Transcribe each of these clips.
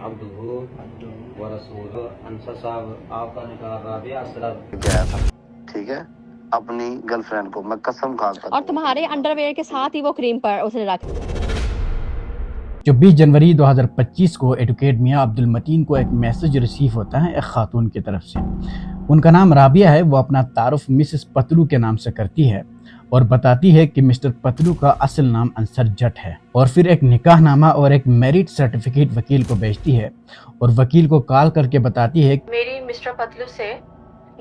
अब्दुहु व रसूलुहु अंसा साहब आपका निकाह राबिया असलम गया था, ठीक है, अपनी गर्लफ्रेंड को, मैं कसम खा कर और तुम्हारे अंडरवेयर के साथ ही वो क्रीम पर उसने रख 24 जनवरी 2025 को एडवोकेट मियां अब्दुल मतीन को एक मैसेज रिसीव होता है एक खातून की तरफ से। उनका नाम राबिया है। वो अपना तारुफ मिसेस पतलू के नाम से करती है और बताती है कि मिस्टर पतलू का असल नाम अंसर जट है, और फिर एक निकाहनामा और एक मैरिज सर्टिफिकेट वकील को भेजती है और वकील को कॉल करके बताती है मेरी मिस्टर पतलू से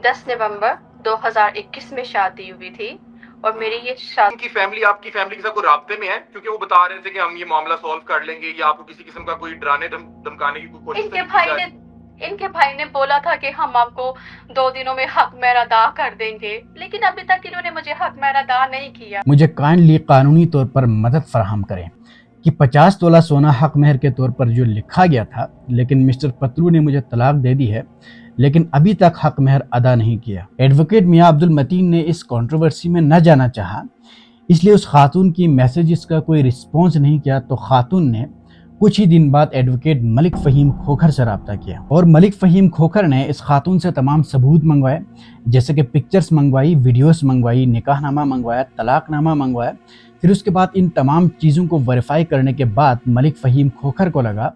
10 नवंबर 2021 में शादी हुई थी और मेरी ये शादी की फैमिली आपकी फैमिली के साथ कोई राब्ते में है, क्योंकि वो बता रहे थे कि हम ये मामला सॉल्व कर लेंगे, या आपको किसी किस्म का कोई डराने धमकाने की कोई कोशिश इनके भाई ने बोला था कि हम आपको 2 दिनों में हक महर अदा कर देंगे, लेकिन अभी तक इन्होंने मुझे हक महर अदा नहीं किया। मुझे काइंडली कानूनी तौर पर मदद फराहम करें कि 50 तोला सोना हक महर के तौर पर जो लिखा गया था, लेकिन मिस्टर पतलू ने मुझे तलाक दे दी है, लेकिन अभी तक हक महर अदा नहीं किया। एडवोकेट मियां अब्दुल मतीन ने इस कंट्रोवर्सी में न जाना चाहा, इसलिए उस खातून की मैसेजेस का कोई रिस्पॉन्स नहीं किया। तो खातून ने कुछ ही दिन बाद एडवोकेट मलिक फ़हीम खोखर से रब्ता किया और मलिक फ़हीम खोखर ने इस खातून से तमाम सबूत मंगवाए, जैसे कि पिक्चर्स मंगवाई, वीडियोस मंगवाई, निकाहनामा मंगवाया, तलाकनामा मंगवाया। फिर उसके बाद इन तमाम चीज़ों को वेरीफाई करने के बाद मलिक फ़हीम खोखर को लगा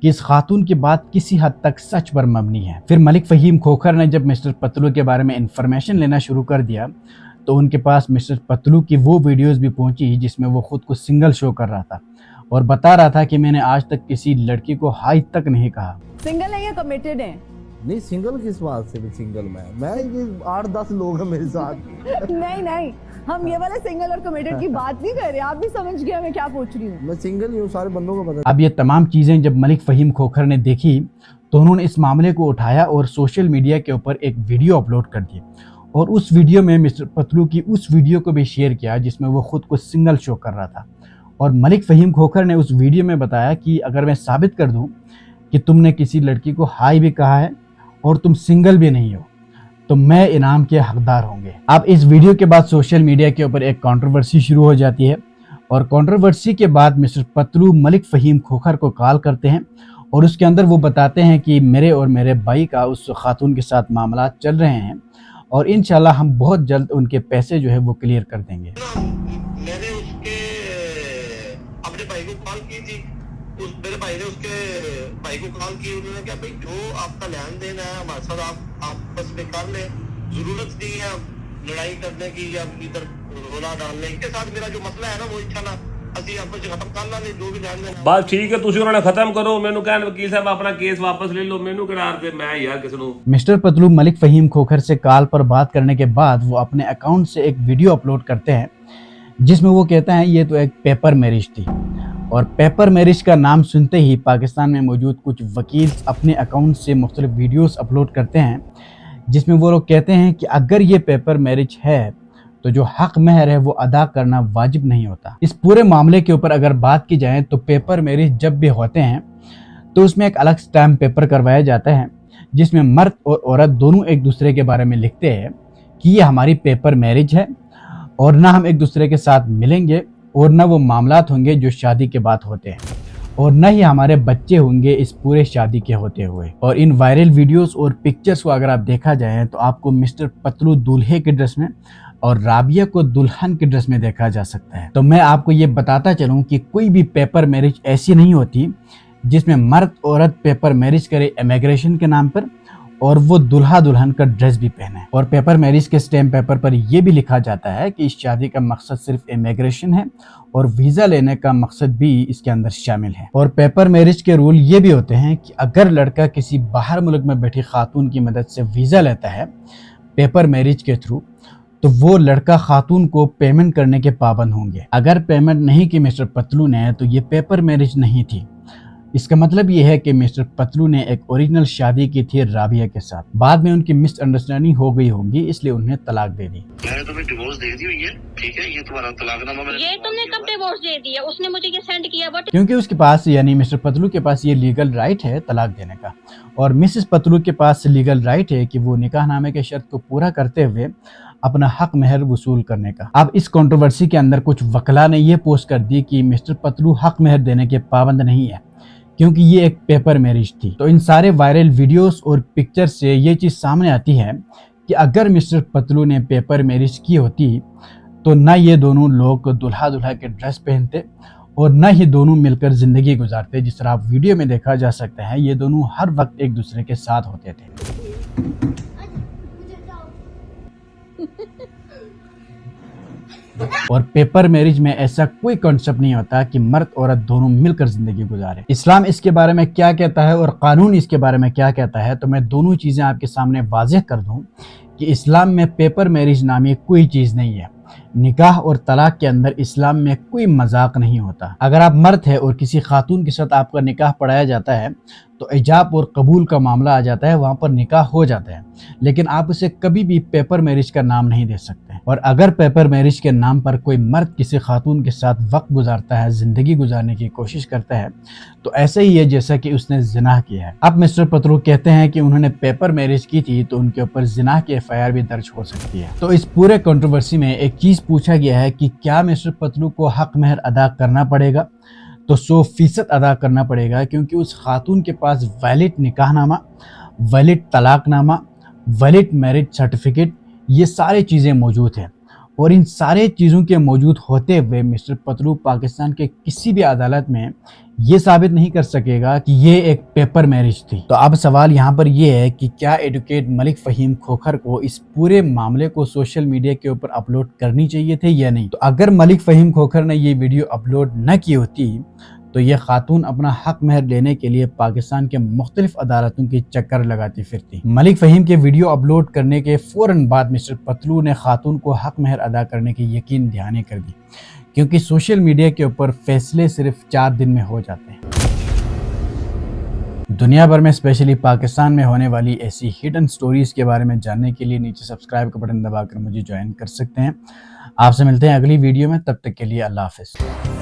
कि इस खातून की बात किसी हद तक सच पर मबनी है। फिर मलिक फ़हीम खोखर ने जब मिस्टर पतलू के बारे में इंफॉर्मेशन लेना शुरू कर दिया तो उनके पास मिस्टर पतलू की वो वीडियोस भी पहुंची जिसमें वो खुद को सिंगल शो कर रहा था और बता रहा था कि मैंने आज तक किसी लड़की को हाई तक नहीं कहा। सिंगल है या कमिटेड है? नहीं, सिंगल किस बात से भी सिंगल मैं ये 8-10 लोग हैं मेरे साथ। नहीं, हम ये वाले सिंगल और कमिटेड की बात नहीं कर रहे, आप भी समझ गए मैं क्या पूछ रही हूँ। मैं सिंगल ही हूँ, सारे बंदों को पता। अब ये तमाम चीज़ें जब मलिक फ़हीम खोखर ने देखी तो उन्होंने इस मामले को उठाया और सोशल मीडिया के ऊपर एक वीडियो अपलोड कर दी और उस वीडियो में मिस्टर पतलू की उस वीडियो को भी शेयर किया जिसमें वो खुद को सिंगल शो कर रहा था। और मलिक फ़हीम खोखर ने उस वीडियो में बताया कि अगर मैं साबित कर दूं कि तुमने किसी लड़की को हाई भी कहा है और तुम सिंगल भी नहीं हो तो मैं इनाम के हकदार होंगे। अब इस वीडियो के बाद सोशल मीडिया के ऊपर एक कंट्रोवर्सी शुरू हो जाती है और कंट्रोवर्सी के बाद मिस्टर पतलू मलिक फ़हीम खोखर को कॉल करते हैं और उसके अंदर वो बताते हैं कि मेरे और मेरे भाई का उस खातून के साथ मामला चल रहे हैं और इंशाल्लाह हम बहुत जल्द उनके पैसे जो है वो क्लियर कर देंगे। मैंने उसके अपने भाई को कॉल की थी, मेरे भाई ने उसके भाई को कॉल की, उन्होंने कहा भाई जो आपका लेन देन है हमारे साथ आप आपस में कर ले, जरूरत नहीं है लड़ाई करने की या इधर रोला डालने के साथ। मेरा जो मसला है ना वो इच्छा ना ਅਸੀਂ ਆਪਸ ਵਿੱਚ ਖਤਮ ਕਰ ਲਾਂਗੇ ਜੋ ਵੀ ਲੈਣ ਦੇਣਾ। ਬਸ ਠੀਕ ਹੈ, ਤੁਸੀਂ ਉਹਨਾਂ ਨਾਲ ਖਤਮ ਕਰੋ, ਮੈਨੂੰ ਕਹਿਣ ਵਕੀਲ ਸਾਹਿਬ ਆਪਣਾ ਕੇਸ ਵਾਪਸ ਲੈ ਲਓ, ਮੈਨੂੰ ਕਿਹੜਾ ਤੇ ਮੈਂ ਯਾਰ ਕਿਸ ਨੂੰ। मिस्टर पतलू मलिक फ़हीम खोखर से कॉल पर बात करने के बाद वो अपने अकाउंट से एक वीडियो अपलोड करते हैं जिसमें वो कहते हैं ये तो एक पेपर मैरिज थी। और पेपर मैरिज का नाम सुनते ही पाकिस्तान में मौजूद कुछ वकील अपने अकाउंट से मुख्तलिफ वीडियोस अपलोड करते हैं जिसमें वो लोग कहते हैं कि अगर ये पेपर मैरिज है तो जो हक महर है वो अदा करना वाजिब नहीं होता। इस पूरे मामले के ऊपर अगर बात की जाए तो पेपर मैरिज जब भी होते हैं तो उसमें एक अलग स्टैम्प पेपर करवाया जाता है जिसमें मर्द और औरत दोनों एक दूसरे के बारे में लिखते हैं कि ये हमारी पेपर मैरिज है और ना हम एक दूसरे के साथ मिलेंगे और ना वो मामलात होंगे जो शादी के बाद होते हैं और न ही हमारे बच्चे होंगे इस पूरे शादी के होते हुए। और इन वायरल वीडियोस और पिक्चर्स को अगर आप देखा जाए तो आपको मिस्टर पतलू दूल्हे के ड्रेस में और राबिया को दुल्हन के ड्रेस में देखा जा सकता है। तो मैं आपको ये बताता चलूं कि कोई भी पेपर मैरिज ऐसी नहीं होती जिसमें मर्द औरत पेपर मैरिज करे इमिग्रेशन के नाम पर और वो दुल्हा दुल्हन का ड्रेस भी पहने। और पेपर मैरिज के स्टैम्प पेपर पर यह भी लिखा जाता है कि इस शादी का मकसद सिर्फ इमिग्रेशन है और वीज़ा लेने का मकसद भी इसके अंदर शामिल है। और पेपर मैरिज के रूल ये भी होते हैं कि अगर लड़का किसी बाहर मुल्क में बैठी खातून की मदद से वीज़ा लेता है पेपर मैरिज के थ्रू तो वो लड़का खातून को पेमेंट करने के पाबंद होंगे। अगर पेमेंट नहीं की मिस्टर पतलू ने तो ये पेपर मैरिज नहीं थी। इसका मतलब ये है कि मिस्टर पतलू ने एक ओरिजिनल शादी की थी राबिया के साथ, बाद में उनकी मिसअंडरस्टैंडिंग हो गई होगी इसलिए उन्हें तलाक दे दी। मैंने तुम्हें डिवोर्स दे दी हुई है, ठीक है, ये तुम्हारा तलाकनामा मैंने। ये तुमने कब डिवोर्स दे दिया? उसने मुझे ये सेंड किया बट क्योंकि उसके पास यानी मिस्टर पतलू के पास ये लीगल राइट है तलाक देने का और मिसेस पतलू के पास लीगल राइट है कि वो निकाहनामे के शर्त को पूरा करते हुए अपना हक महर वसूल करने का। अब इस कंट्रोवर्सी के अंदर कुछ वकला ने ये पोस्ट कर दी कि मिस्टर पतलू हक महर देने के पाबंद नहीं है क्योंकि ये एक पेपर मैरिज थी। तो इन सारे वायरल वीडियोस और पिक्चर से ये चीज़ सामने आती है कि अगर मिस्टर पतलू ने पेपर मैरिज की होती तो ना ये दोनों लोग दुल्हा दुल्हा के ड्रेस पहनते और न ही दोनों मिलकर ज़िंदगी गुजारते। जिस तरह आप वीडियो में देखा जा सकता है, ये दोनों हर वक्त एक दूसरे के साथ होते थे। और पेपर मैरिज में ऐसा कोई कॉन्सेप्ट नहीं होता कि मर्द औरत दोनों मिलकर जिंदगी गुजारे। इस्लाम इसके बारे में क्या कहता है और कानून इसके बारे में क्या कहता है, तो मैं दोनों चीज़ें आपके सामने वाज़ेह कर दूं कि इस्लाम में पेपर मैरिज नामी कोई चीज़ नहीं है। निकाह और तलाक के अंदर इस्लाम में कोई मजाक नहीं होता। अगर आप मर्द है और किसी खातून के साथ आपका निकाह पढ़ाया जाता है तो इजाब और कबूल का मामला आ जाता है, वहाँ पर निकाह हो जाता है, लेकिन आप उसे कभी भी पेपर मैरिज का नाम नहीं दे सकते। और अगर पेपर मैरिज के नाम पर कोई मर्द किसी खातून के साथ वक्त गुजारता है, ज़िंदगी गुजारने की कोशिश करता है, तो ऐसे ही है जैसा कि उसने जिनाह किया है। अब मिस्टर पतलू कहते हैं कि उन्होंने पेपर मैरिज की थी तो उनके ऊपर जिनाह की FIR भी दर्ज हो सकती है। तो इस पूरे कंट्रोवर्सी में एक चीज़ पूछा गया है कि क्या मिस्टर पतलू को हक महर अदा करना पड़ेगा, तो 100% अदा करना पड़ेगा, क्योंकि उस खातून के पास वैलिड निकाहनामा, वैलिड तलाकनामा, वैलिड मैरिज सर्टिफिकेट, ये सारी चीज़ें मौजूद हैं। और इन सारे चीज़ों के मौजूद होते हुए मिस्टर पतलू पाकिस्तान के किसी भी अदालत में ये साबित नहीं कर सकेगा कि ये एक पेपर मैरिज थी। तो अब सवाल यहाँ पर ये है कि क्या एडवोकेट मलिक फ़हीम खोखर को इस पूरे मामले को सोशल मीडिया के ऊपर अपलोड करनी चाहिए थे या नहीं। तो अगर मलिक फ़हीम खोखर ने ये वीडियो अपलोड न की होती तो ये खातून अपना हक महर लेने के लिए पाकिस्तान के मुख्तलिफ अदालतों की चक्कर लगाती फिरती। मलिक फ़हीम के वीडियो अपलोड करने के फ़ौरन बाद मिस्टर पतलू ने खातून को हक महर अदा करने की यकीन दहानी कर दी, क्योंकि सोशल मीडिया के ऊपर फैसले सिर्फ 4 दिन में हो जाते हैं। दुनिया भर में स्पेशली पाकिस्तान में होने वाली ऐसी हिडन स्टोरीज के बारे में जानने के लिए नीचे सब्सक्राइब का बटन दबाकर मुझे ज्वाइन कर सकते हैं। आपसे मिलते हैं अगली वीडियो में, तब तक के लिए अल्लाह हाफ़िज़।